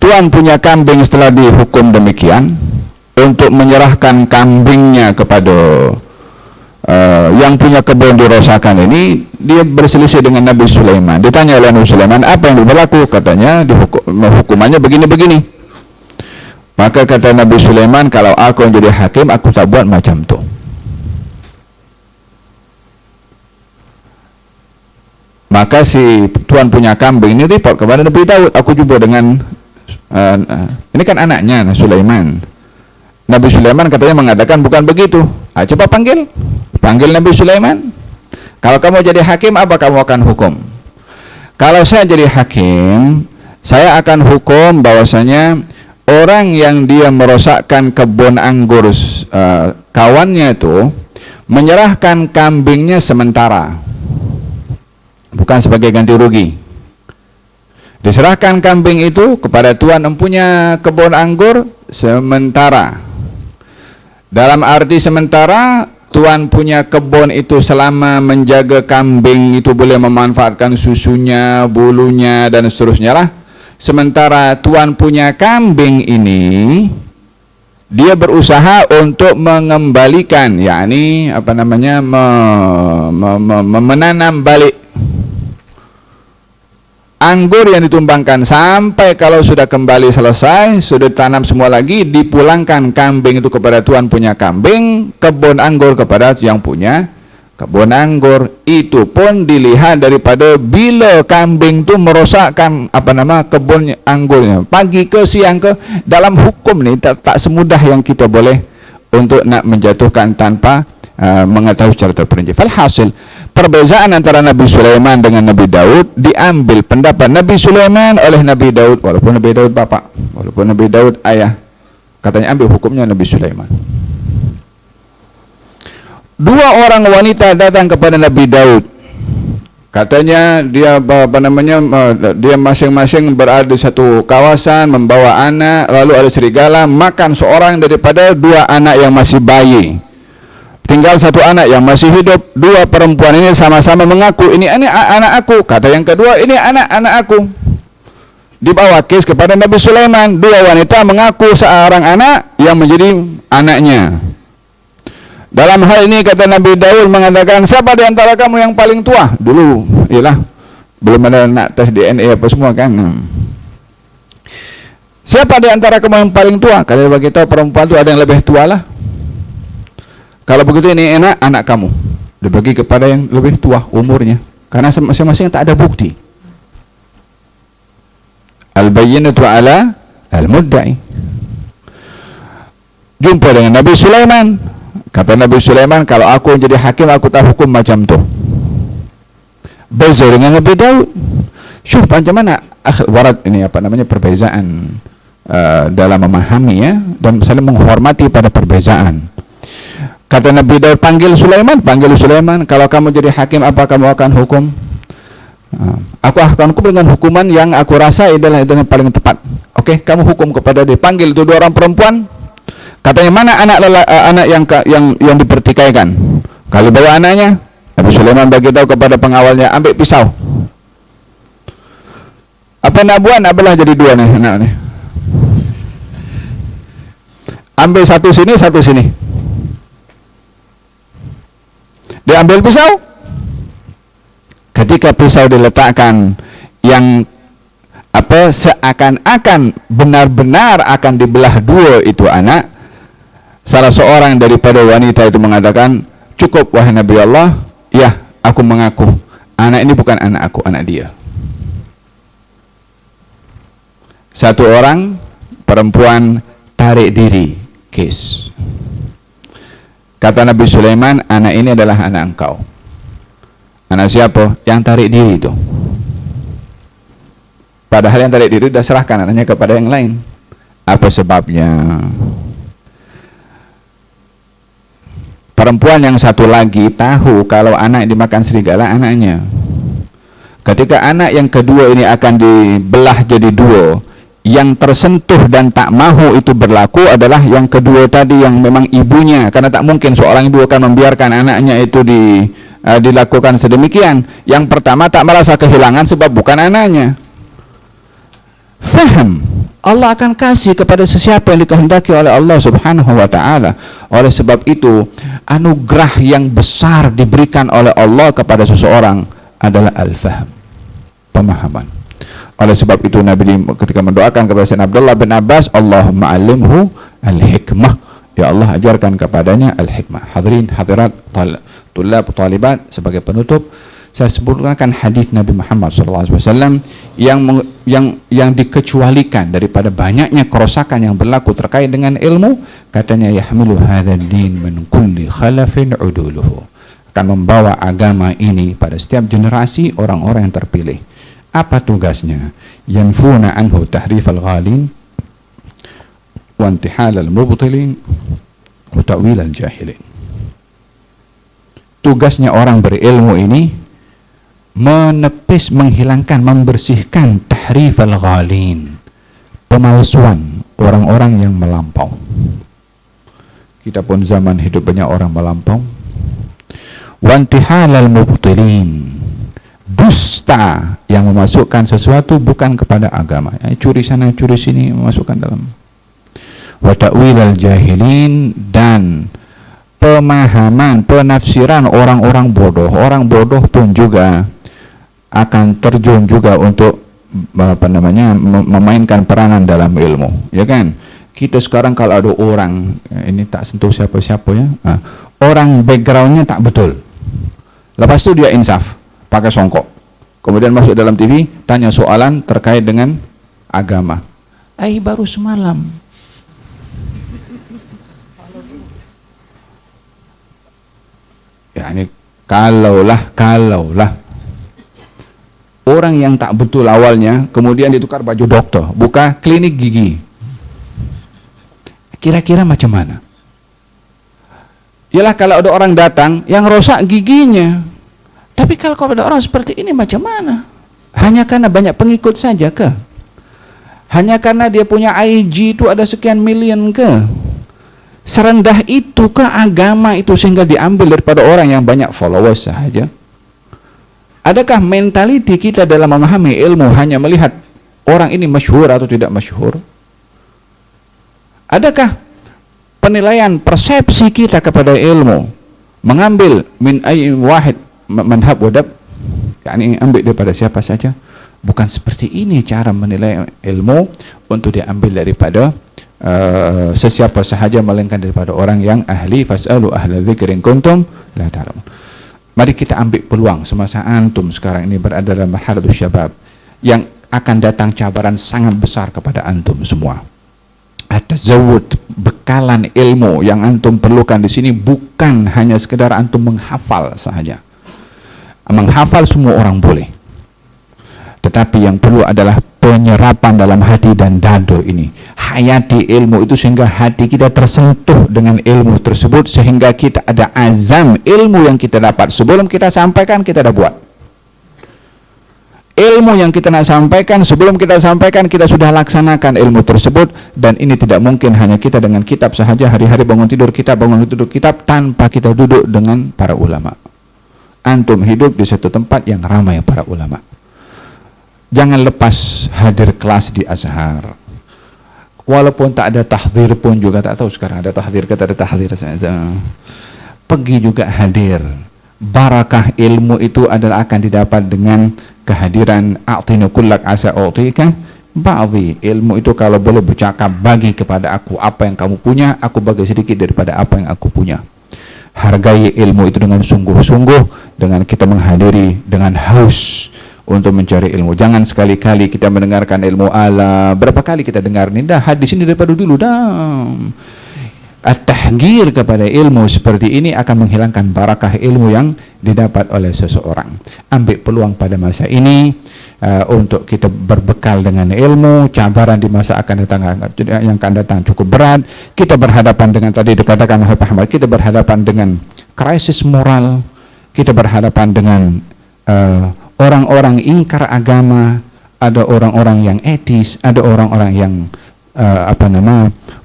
tuan punya kambing setelah dihukum demikian, untuk menyerahkan kambingnya kepada yang punya kebun dirosakkan ini, dia berselisih dengan Nabi Sulaiman. Ditanya oleh Nabi Sulaiman, apa yang berlaku? Katanya hukumannya begini-begini. Maka kata Nabi Sulaiman, kalau aku yang jadi hakim, aku tak buat macam tu. Maka si tuan punya kambing ini report kepada Nabi Daud, aku jumpa dengan ini kan anaknya Sulaiman. Nabi Sulaiman katanya mengatakan bukan begitu. Coba panggil Nabi Sulaiman. Kalau kamu jadi hakim, apa kamu akan hukum? Kalau saya jadi hakim, saya akan hukum bahwasanya orang yang dia merosakkan kebun anggur kawannya itu menyerahkan kambingnya sementara, bukan sebagai ganti rugi. Diserahkan kambing itu kepada tuan empunya kebun anggur sementara. Dalam arti sementara, tuan punya kebun itu selama menjaga kambing itu boleh memanfaatkan susunya, bulunya, dan seterusnya lah. Sementara tuan punya kambing ini, dia berusaha untuk mengembalikan, yakni apa namanya, menanam balik anggur yang ditumbangkan sampai kalau sudah kembali selesai, sudah tanam semua lagi, dipulangkan kambing itu kepada tuan punya kambing, kebun anggur kepada yang punya kebun anggur. Itu pun dilihat daripada bila kambing itu merosakkan kebun anggurnya, pagi ke siang ke. Dalam hukum ni tak semudah yang kita boleh untuk nak menjatuhkan tanpa mengetahui secara terperinci. Falhasil, perbezaan antara Nabi Sulaiman dengan Nabi Daud, diambil pendapat Nabi Sulaiman oleh Nabi Daud, walaupun Nabi Daud bapak, walaupun Nabi Daud ayah, katanya ambil hukumnya Nabi Sulaiman. Dua orang wanita datang kepada Nabi Daud, katanya dia dia masing-masing berada di satu kawasan, membawa anak, lalu ada serigala makan seorang daripada dua anak yang masih bayi. Tinggal satu anak yang masih hidup. Dua perempuan ini sama-sama mengaku, ini anak aku. Kata yang kedua, ini anak aku. Dibawa kes kepada Nabi Sulaiman. Dua wanita mengaku seorang anak yang menjadi anaknya. Dalam hal ini kata Nabi Daud mengatakan, siapa di antara kamu yang paling tua? Dulu, ialah belum ada nak tes DNA apa semua kan. Siapa di antara kamu yang paling tua? Kalau bagi tahu perempuan itu ada yang lebih tua lah. Kalau begitu ini anak kamu, dibagi kepada yang lebih tua umurnya, karena masing-masing tak ada bukti. Al-bayyinatu ala al-mudda'i. Jumpa dengan Nabi Sulaiman. Kata Nabi Sulaiman, kalau aku jadi hakim, aku tak hukum macam tu. Beza dengan Nabi Daud. Syuh, macam mana warat ini perbezaan dalam memahami ya, dan saling menghormati pada perbezaan. Kata Nabi Daud, panggil Sulaiman. Kalau kamu jadi hakim, apa kamu akan hukum? Aku akan hukum dengan hukuman yang aku rasa adalah yang paling tepat. Oke, kamu hukum kepada dia. Panggil itu dua orang perempuan. Katanya, mana anak yang dipertikaikan? Kalau bawa anaknya, Nabi Sulaiman bagi tahu kepada pengawalnya, ambil pisau. Apa nak buat? Nak belah jadi dua nih anak nih. Ambil satu sini, satu sini. Dia ambil pisau. Ketika pisau diletakkan yang seakan-akan benar-benar akan dibelah dua itu anak, salah seorang daripada wanita itu mengatakan, cukup wahai Nabi Allah, ya aku mengaku anak ini bukan anak aku, anak dia. Satu orang perempuan tarik diri, kes. Kata Nabi Sulaiman, anak ini adalah anak engkau. Anak siapa? Yang tarik diri itu. Padahal yang tarik diri sudah serahkan anaknya kepada yang lain. Apa sebabnya? Perempuan yang satu lagi tahu kalau anak dimakan serigala anaknya. Ketika anak yang kedua ini akan dibelah jadi dua, yang tersentuh dan tak mahu itu berlaku adalah yang kedua tadi, yang memang ibunya, karena tak mungkin seorang ibu akan membiarkan anaknya itu dilakukan sedemikian. Yang pertama tak merasa kehilangan sebab bukan anaknya. Faham Allah akan kasih kepada sesiapa yang dikehendaki oleh Allah Subhanahu wa taala. Oleh sebab itu, anugerah yang besar diberikan oleh Allah kepada seseorang adalah al-fahm, pemahaman. Oleh sebab itu Nabi ketika mendoakan kepada Sayyidina Abdullah bin Abbas, Allahumma alimhu al-hikmah, ya Allah ajarkan kepadanya al-hikmah. Hadirin hadirat, tulab talibat, sebagai penutup saya sebutkan hadis Nabi Muhammad SAW yang dikecualikan daripada banyaknya kerosakan yang berlaku terkait dengan ilmu. Katanya, yahmilu hadzal din min kulli khalafin uduluhu, akan membawa agama ini pada setiap generasi orang-orang yang terpilih. Apa tugasnya? Yanfuna anhu tahrifal ghalin wa intihal al-mubtilin wa ta'wil al-jahilin. Tugasnya orang berilmu ini menepis, menghilangkan, membersihkan tahrif al-ghalin, pemalsuan orang-orang yang melampau. Kita pun zaman hidup banyak orang melampau. Wantihal al-mubtilin, dusta yang memasukkan sesuatu bukan kepada agama, curi sana curi sini memasukkan dalam. Wa ta'wil al-jahilin, dan pemahaman, penafsiran orang-orang bodoh. Orang bodoh pun juga akan terjun juga untuk memainkan peranan dalam ilmu, ya kan? Kita sekarang kalau ada orang, ini tak sentuh siapa-siapa ya, orang backgroundnya tak betul, lepas itu dia insaf pakai songkok, kemudian masuk dalam TV tanya soalan terkait dengan agama. Baru semalam ya, ini kalaulah orang yang tak betul awalnya kemudian ditukar baju dokter, buka klinik gigi, kira-kira macam mana? Yalah, kalau ada orang datang yang rosak giginya. Tapi kalau ada orang seperti ini macam mana? Hanya karena banyak pengikut saja ke? Hanya karena dia punya IG itu ada sekian million ke? Serendah itu ke agama itu sehingga diambil daripada orang yang banyak followers saja? Adakah mentaliti kita dalam memahami ilmu hanya melihat orang ini masyhur atau tidak masyhur? Adakah penilaian persepsi kita kepada ilmu mengambil min ayyin wahid manhab wadab, yakni ambil daripada siapa saja? Bukan seperti ini cara menilai ilmu untuk diambil daripada sesiapa sahaja, melainkan daripada orang yang ahli. Fas'alu ahla dzikri in kuntum la ta'lamun. Mari kita ambil peluang semasa antum sekarang ini berada dalam marhalatus syabab, yang akan datang cabaran sangat besar kepada antum semua. Ada zawud, bekalan ilmu yang antum perlukan di sini bukan hanya sekedar antum menghafal sahaja. Menghafal semua orang boleh, tetapi yang perlu adalah penyerapan dalam hati dan dado ini. Hayati ilmu itu sehingga hati kita tersentuh dengan ilmu tersebut, sehingga kita ada azam ilmu yang kita dapat. Sebelum kita sampaikan, kita dah buat. Ilmu yang kita nak sampaikan, sebelum kita sampaikan, kita sudah laksanakan ilmu tersebut. Dan ini tidak mungkin hanya kita dengan kitab sahaja, hari-hari bangun tidur kitab, tanpa kita duduk dengan para ulama. Antum hidup di satu tempat yang ramai para ulama. Jangan lepas hadir kelas di Azhar. Walaupun tak ada tahdzir pun juga, tak tahu sekarang ada tahdzir ke tak ada tahdzir saja. Pergi juga hadir. Barakah ilmu itu adalah akan didapat dengan kehadiran. A'tini kullak asa u'tika ba'dhi. Ilmu itu kalau boleh bercakap, bagi kepada aku apa yang kamu punya, aku bagi sedikit daripada apa yang aku punya. Hargai ilmu itu dengan sungguh-sungguh, dengan kita menghadiri dengan haus untuk mencari ilmu. Jangan sekali-kali kita mendengarkan ilmu ala. Berapa kali kita dengar nih, dah hadis ini daripada dulu dah. At-tahgir kepada ilmu seperti ini akan menghilangkan barakah ilmu yang didapat oleh seseorang. Ambil peluang pada masa ini untuk kita berbekal dengan ilmu. Cabaran di masa akan datang yang akan datang cukup berat. Kita berhadapan dengan, tadi dikatakan oleh Pak Ahmad, kita berhadapan dengan krisis moral. Kita berhadapan dengan orang-orang ingkar agama. Ada orang-orang yang etis, ada orang-orang yang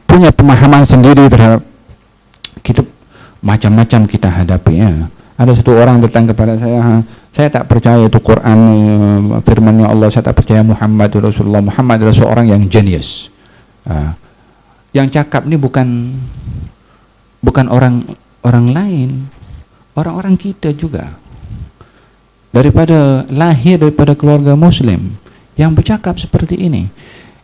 punya pemahaman sendiri terhadap hidup. Macam-macam kita hadapi ya. Ada satu orang datang kepada saya tak percaya itu Quran, firman-Nya Allah, saya tak percaya Muhammad Rasulullah. Muhammad adalah seorang yang genius. Yang cakap ni bukan orang lain, orang-orang kita juga. Lahir daripada keluarga Muslim yang bercakap seperti ini.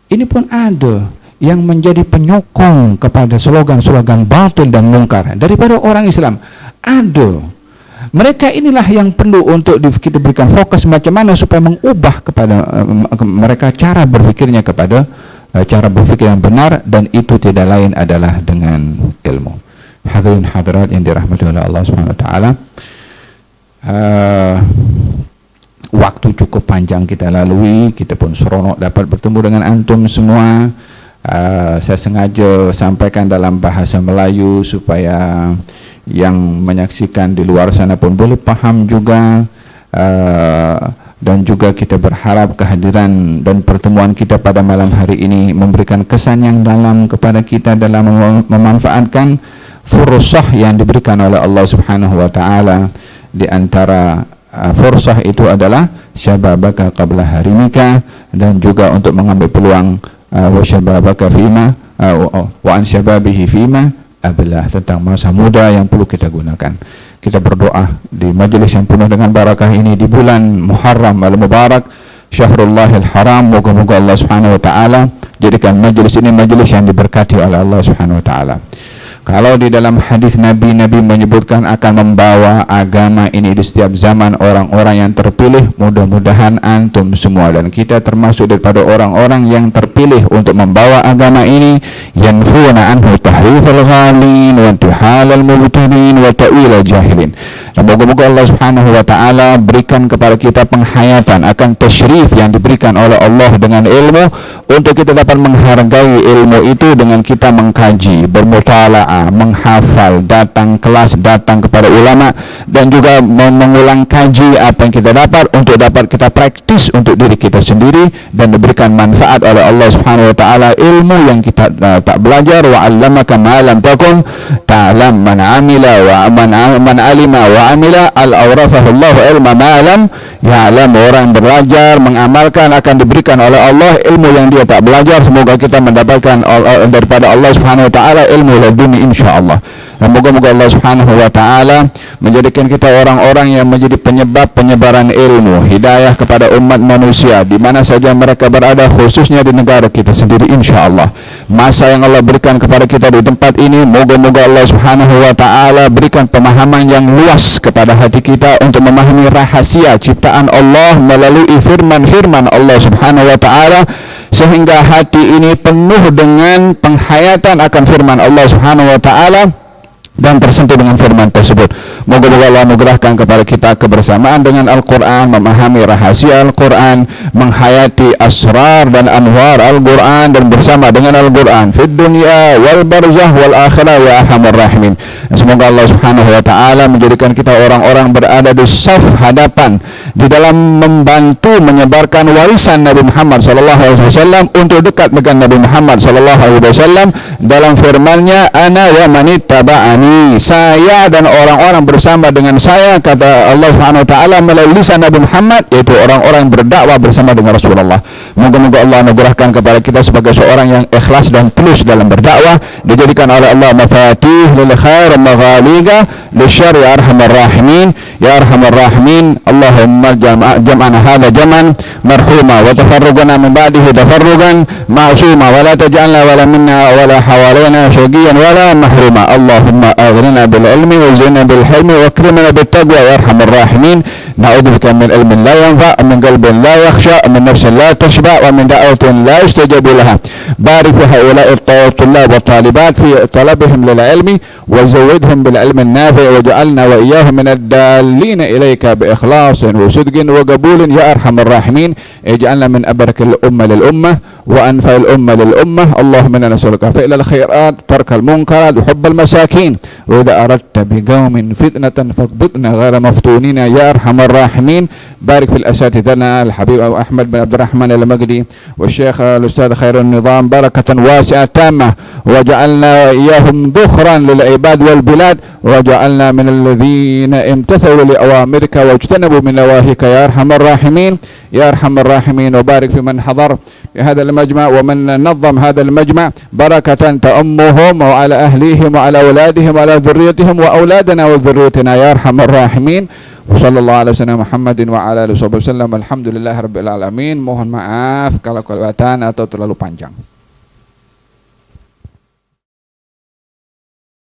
Ini pun ada yang menjadi penyokong kepada slogan-slogan batil dan mungkar daripada orang Islam. Ada. Mereka inilah yang perlu untuk kita berikan fokus macam mana supaya mengubah kepada mereka cara berfikirnya kepada cara berfikir yang benar, dan itu tidak lain adalah dengan ilmu. Hadirin hadirat yang dirahmati oleh Allah Subhanahu wa taala. Waktu cukup panjang kita lalui, kita pun seronok dapat bertemu dengan antum semua. Saya sengaja sampaikan dalam bahasa Melayu supaya yang menyaksikan di luar sana pun boleh paham juga, dan juga kita berharap kehadiran dan pertemuan kita pada malam hari ini memberikan kesan yang dalam kepada kita dalam memanfaatkan fursah yang diberikan oleh Allah Subhanahu wa taala. Di antara fursah itu adalah syababaka qabla harimika, dan juga untuk mengambil peluang wa syababaka fima wa an syababihi fima ablah, tentang masa muda yang perlu kita gunakan. Kita berdoa di majlis yang penuh dengan barakah ini di bulan Muharram al-Mubarak, Syahrullahil Haram. Moga-moga Allah Subhanahu wa taala jadikan majlis ini majlis yang diberkati oleh Allah Subhanahu wa taala. Kalau di dalam hadis Nabi menyebutkan akan membawa agama ini di setiap zaman orang-orang yang terpilih, mudah-mudahan antum semua dan kita termasuk daripada orang-orang yang terpilih untuk membawa agama ini, yanfuna anhu tahrifal ghalin wa intihalal mubtilin wa ta'wil jahilin. Dan moga-moga Allah Subhanahu wa taala berikan kepada kita penghayatan akan tasyrif yang diberikan oleh Allah dengan ilmu, untuk kita dapat menghargai ilmu itu dengan kita mengkaji, bermutalaah, menghafal, datang kelas, datang kepada ulama, dan juga mengulang kaji apa yang kita dapat untuk dapat kita praktis untuk diri kita sendiri, dan diberikan manfaat oleh Allah Subhanahu wa taala ilmu yang kita tak belajar. Wa 'allamaka ma lam takun ta'lam, man 'amila wa man 'alima wa 'amila al-awrasahu Allah ilma ma lam ya'lam. Orang belajar mengamalkan akan diberikan oleh Allah ilmu yang dia tak belajar. Semoga kita mendapatkan daripada Allah Subhanahu wa taala ilmu laduni insyaallah. Dan moga-moga Allah Subhanahu wa taala menjadikan kita orang-orang yang menjadi penyebab penyebaran ilmu, hidayah kepada umat manusia di mana saja mereka berada, khususnya di negara kita sendiri insyaallah. Masa yang Allah berikan kepada kita di tempat ini, moga-moga Allah Subhanahu wa taala berikan pemahaman yang luas kepada hati kita untuk memahami rahasia ciptaan Allah melalui firman-firman Allah Subhanahu wa taala, sehingga hati ini penuh dengan penghayatan akan firman Allah Subhanahu wa taala dan tersentuh dengan firman tersebut. Moga-moga Allah anugerahkan kepada kita kebersamaan dengan Al-Quran, memahami rahasia Al-Quran, menghayati asrar dan anwar Al-Quran, dan bersama dengan Al-Quran fid dunya wal barzah wal akhirah ya arhamar rahimin. Semoga Allah Subhanahu wa taala menjadikan kita orang-orang berada di saf hadapan di dalam membantu menyebarkan warisan Nabi Muhammad sallallahu alaihi wasallam, untuk dekat dengan Nabi Muhammad sallallahu alaihi wasallam dalam firman-Nya, ana wa manittaba'ani, saya dan orang-orang bersama dengan saya, kata Allah Subhanahu wa taala melalui lisan Nabi Muhammad, yaitu orang-orang berdakwah bersama dengan Rasulullah. Moga-moga Allah anugerahkan kepada kita sebagai seorang yang ikhlas dan tulus dalam berdakwah, dijadikan oleh Allah mafatih lil khair maghaliqa lisyarr ya arhamar rahimin ya arhamar rahimin. Allahumma jam'ana hadha jam'an marhuma wa tafarrugana min ba'dihi tafarrugan ma'suma wa la taj'alna wala minna wala hawalaina syaqiyan wala mahruma. Allahumma aghnina bil ilmi wa zidna bil hilmi wa akrimna bit taqwa ya arhamar rahimin. Na'udzubika min ilmin la yanfa', min qalbin la yakhsha, min nafsin la tashba', wa min da'watin la yustajabu laha. Barik fi haula'i at-tullab wa talibat fi talabihim lil ilmi wa zawidhum bil ilmi an-nafi' wa ja'alna wa iyyahum min ad-dallin ilayka bi ikhlasin wa sidqin wa qabulin ya arhamar rahimin. Ij'alna min abrakil umma lil ummah wa anfa'il umma lil ummah. Allahumma inna nas'aluka fi'lal khairat, tarkal munkarat, hubbal masakin, wa idza aradta biqaumin fitnatan faqbutna ghayra maftunina ya arhamar rahimin. Barik fil asatidana al-habib Ahmad bin Abdurrahman al-Magdi wa Syekh al-Ustaz Khairun Nizam barakatan wasi'ah tammah waj'alna iyahum dhukhran lil ibad wal bilad waj'alna min alladhina imtathalu li awamirka wajtanabu min nawahika ya arhamar rahimin ya arhamar rahimin. Wa barik fi man hadar fi hadha al-majma' wa man nazzam hadha al-majma' barakatan ta'ummuhum wa ala ahlihim wa ala auladihim wa ala dhurriyyatihim wa auladana wa dhurriyyatina ya arhamar rahimin. Wassallallahu ala sayyidina Muhammadin wa ala alihi wasallam. Alhamdulillahirabbil alamin. Mohon maaf kalau kelewatan atau terlalu panjang.